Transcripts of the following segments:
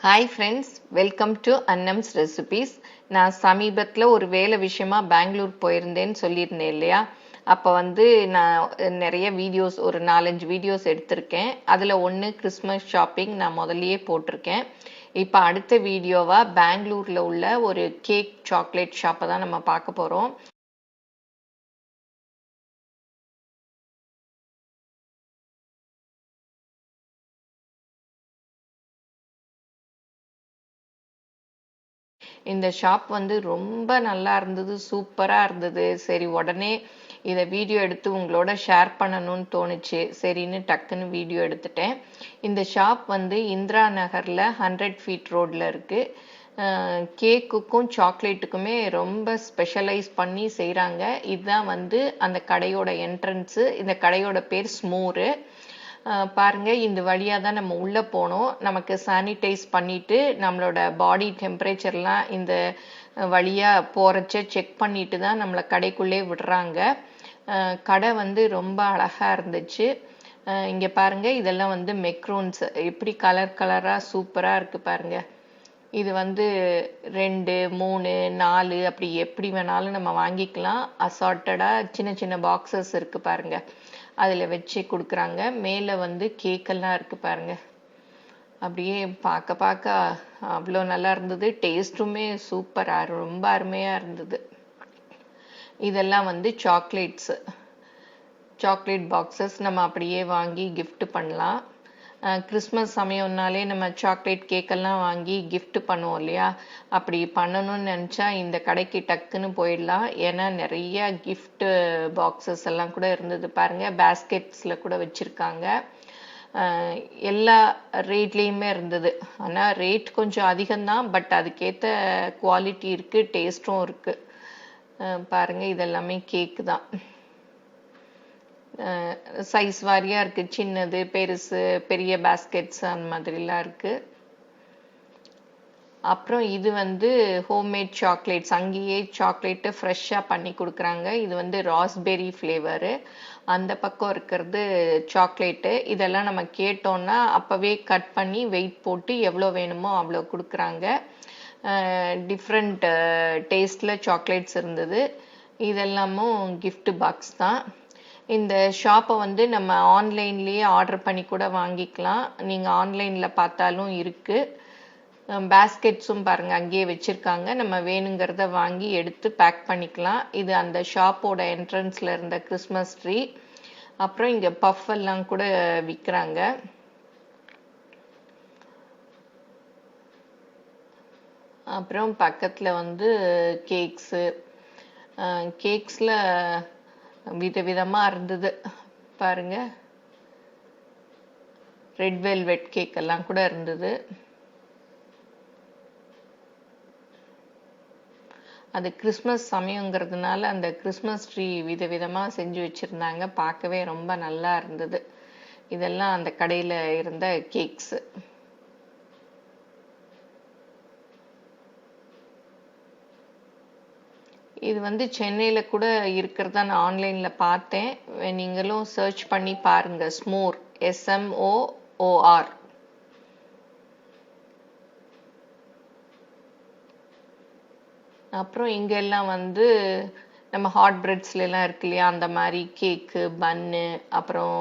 Hi friends, welcome to Annams recipes. நான் சமீபத்தில் ஒரு வேலை விஷயமா பெங்களூர் போயிருந்தேன்னு சொல்லியிருந்தேன் இல்லையா? அப்போ நான் நிறைய வீடியோஸ் ஒரு 4-5 வீடியோஸ் எடுத்திருக்கேன். அதில் ஒன்று கிறிஸ்மஸ் ஷாப்பிங் நான் முதல்லயே போட்டிருக்கேன். இப்போ அடுத்த வீடியோவா பெங்களூரில் உள்ள ஒரு கேக் சாக்லேட் ஷாப்பை தான் நம்ம பார்க்க போகிறோம். இந்த ஷாப் ரொம்ப நல்லா இருந்தது, சூப்பரா இருந்தது. சரி, உடனே இதை வீடியோ எடுத்து உங்களோட ஷேர் பண்ணணும்னு தோணுச்சு. சரின்னு டக்குன்னு வீடியோ எடுத்துட்டேன். இந்த ஷாப் இந்திரா நகர்ல 100 ஃபீட் ரோட்ல இருக்கு. கேக்குக்கும் சாக்லேட்டுக்குமே ரொம்ப ஸ்பெஷலைஸ் பண்ணி செய்கிறாங்க. இதுதான் அந்த கடையோட என்ட்ரன்ஸு. இந்த கடையோட பேர் ஸ்மூரு. பாருங்க, இந்த வழியா தான் நம்ம உள்ள போனோம். நமக்கு சானிடைஸ் பண்ணிட்டு நம்மளோட பாடி டெம்பரேச்சர்லாம் இந்த வழியா போறச்ச செக் பண்ணிட்டு தான் நம்மளை கடைக்குள்ளே விடுறாங்க. கடை ரொம்ப அழகா இருந்துச்சு. இங்க பாருங்க, இதெல்லாம் மெக்ரோன்ஸ் எப்படி கலர் கலரா சூப்பரா இருக்கு பாருங்க. இது 2, 3, 4 அப்படி எப்படி வேணாலும் நம்ம வாங்கிக்கலாம். அசார்ட்டடா சின்ன சின்ன பாக்ஸஸ் இருக்கு பாருங்க, அதில் வச்சு கொடுக்குறாங்க. மேலே கேக்கெல்லாம் இருக்கு பாருங்க. அப்படியே பார்க்க பார்க்க அவ்வளோ நல்லா இருந்தது. டேஸ்ட்டுமே சூப்பராக ரொம்ப அருமையாக இருந்தது. இதெல்லாம் சாக்லேட்ஸு, சாக்லேட் பாக்ஸஸ் நம்ம அப்படியே வாங்கி கிஃப்ட் பண்ணலாம். கிறிஸ்மஸ் சமயம்னாலே நம்ம சாக்லேட் கேக்கெல்லாம் வாங்கி கிஃப்ட் பண்ணுவோம் இல்லையா? அப்படி பண்ணணும்னு நினச்சா இந்த கடைக்கு டக்குன்னு போயிடலாம். ஏன்னா நிறைய கிஃப்ட் பாக்ஸஸ் எல்லாம் கூட இருந்தது பாருங்க. பேஸ்கெட்ஸில் கூட வச்சுருக்காங்க. எல்லா ரேட்லேயுமே இருந்தது. ஆனால் ரேட் கொஞ்சம் அதிகம்தான், பட் அதுக்கேற்ற குவாலிட்டி இருக்குது, டேஸ்ட்டும் இருக்குது. பாருங்க, இதெல்லாமே கேக்கு தான். சைஸ் வாரியாக இருக்குது, சின்னது பெருசு பெரிய பேஸ்கெட்ஸ் அந்த மாதிரிலாம் இருக்குது. அப்புறம் இது ஹோம்மேட் சாக்லேட்ஸ், அங்கேயே சாக்லேட்டு ஃப்ரெஷ்ஷாக பண்ணி கொடுக்குறாங்க. இது ராஸ்பெரி ஃப்ளேவரு. அந்த பக்கம் இருக்கிறது சாக்லேட்டு. இதெல்லாம் நம்ம கேட்டோன்னா அப்போவே கட் பண்ணி வெயிட் போட்டு எவ்வளோ வேணுமோ அவ்வளோ கொடுக்குறாங்க. டிஃப்ரெண்ட் டேஸ்டில் சாக்லேட்ஸ் இருந்தது. இதெல்லாமும் கிஃப்ட் பாக்ஸ் தான். இந்த ஷாப்பை நம்ம ஆன்லைன்லேயே ஆர்டர் பண்ணி கூட வாங்கிக்கலாம். நீங்கள் ஆன்லைனில் பார்த்தாலும் இருக்குது. பேஸ்கெட்ஸும் பாருங்கள் அங்கேயே வச்சுருக்காங்க. நம்ம வேணுங்கிறத வாங்கி எடுத்து பேக் பண்ணிக்கலாம். இது அந்த ஷாப்போட என்ட்ரன்ஸில் இருந்த கிறிஸ்மஸ் ட்ரீ. அப்புறம் இங்கே பஃப் எல்லாம் கூட விற்கிறாங்க. அப்புறம் பக்கத்தில் கேக்ஸு, கேக்ஸில் விதவிதமாக இருந்தது பாருங்க. ரெட் வெல்வெட் கேக் எல்லாம் கூட இருந்தது. அது கிறிஸ்மஸ் சமயங்கிறதுனால அந்த கிறிஸ்மஸ் ட்ரீ விதவிதமாக செஞ்சு வச்சுருந்தாங்க. பார்க்கவே ரொம்ப நல்லா இருந்தது. இதெல்லாம் அந்த கடையில் இருந்த கேக்ஸு. இது சென்னையில் கூட இருக்கிறதா நான் ஆன்லைனில் பார்த்தேன். நீங்களும் சர்ச் பண்ணி பாருங்கள். ஸ்மோர், SMOOR. அப்புறம் இங்கெல்லாம் நம்ம ஹாட் பிரெட்ஸ்லாம் இருக்கு இல்லையா, அந்த மாதிரி கேக்கு, பன்னு, அப்புறம்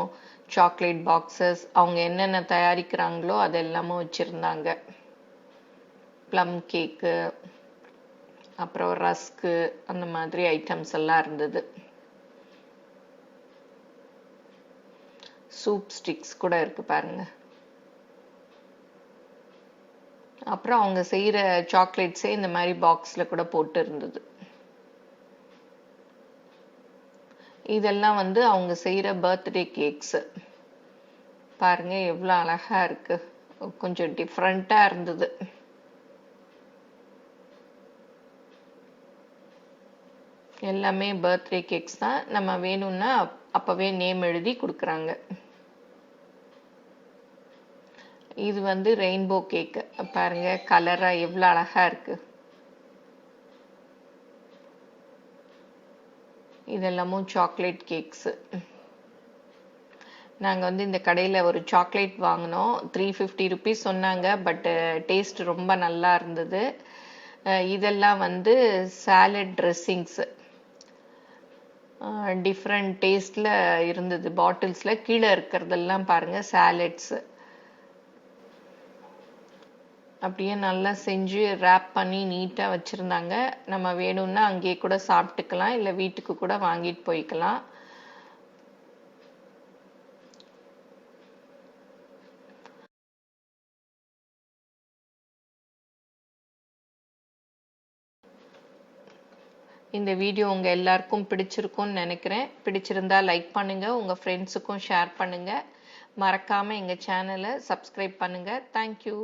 சாக்லேட் பாக்ஸஸ், அவங்க என்னென்ன தயாரிக்கிறாங்களோ அதெல்லாமும் வச்சுருந்தாங்க. ப்ளம் கேக்கு, அப்புறம் ரஸ்க்கு, அந்த மாதிரி ஐட்டம்ஸ் எல்லாம் இருந்தது. சூப் ஸ்டிக்ஸ் கூட இருக்கு பாருங்க. அப்புறம் அவங்க செய்கிற சாக்லேட்ஸே இந்த மாதிரி பாக்ஸில் கூட போட்டு இருந்தது. இதெல்லாம் அவங்க செய்கிற பர்த்டே கேக்ஸு. பாருங்க எவ்வளோ அழகா இருக்கு. கொஞ்சம் டிஃப்ரெண்ட்டாக இருந்தது. எல்லாமே பர்த்டே கேக்ஸ் தான். நம்ம வேணும்னா அப்போவே நேம் எழுதி கொடுக்குறாங்க. இது ரெயின்போ கேக்கு. பாருங்க கலராக எவ்வளோ அழகா இருக்கு. இதெல்லாமும் சாக்லேட் கேக்ஸு. நாங்கள் வந்து இந்த கடையில் ஒரு சாக்லேட் வாங்கினோம். 350 ருபீஸ் சொன்னாங்க. பட் டேஸ்ட் ரொம்ப நல்லா இருந்தது. இதெல்லாம் வந்து சாலட் ட்ரெஸ்ஸிங்ஸு டிஃப்ரெண்ட் டேஸ்டில் இருந்தது. பாட்டில்ஸில் கீழே இருக்கிறதெல்லாம் பாருங்கள் சாலட்ஸு. அப்படியே நல்லா செஞ்சு ரேப் பண்ணி நீட்டாக வச்சுருந்தாங்க. நம்ம வேணும்னா அங்கேயே கூட சாப்பிட்டுக்கலாம், இல்லை வீட்டுக்கு கூட வாங்கிட்டு போய்க்கலாம். இந்த வீடியோ உங்கள் எல்லாருக்கும் பிடிச்சிருக்கும்னு நினைக்கிறேன். பிடிச்சிருந்தா லைக் பண்ணுங்கள், உங்கள் ஃப்ரெண்ட்ஸுக்கும் ஷேர் பண்ணுங்கள். மறக்காமல் எங்கள் சேனலை சப்ஸ்கிரைப் பண்ணுங்கள். தேங்க்யூ.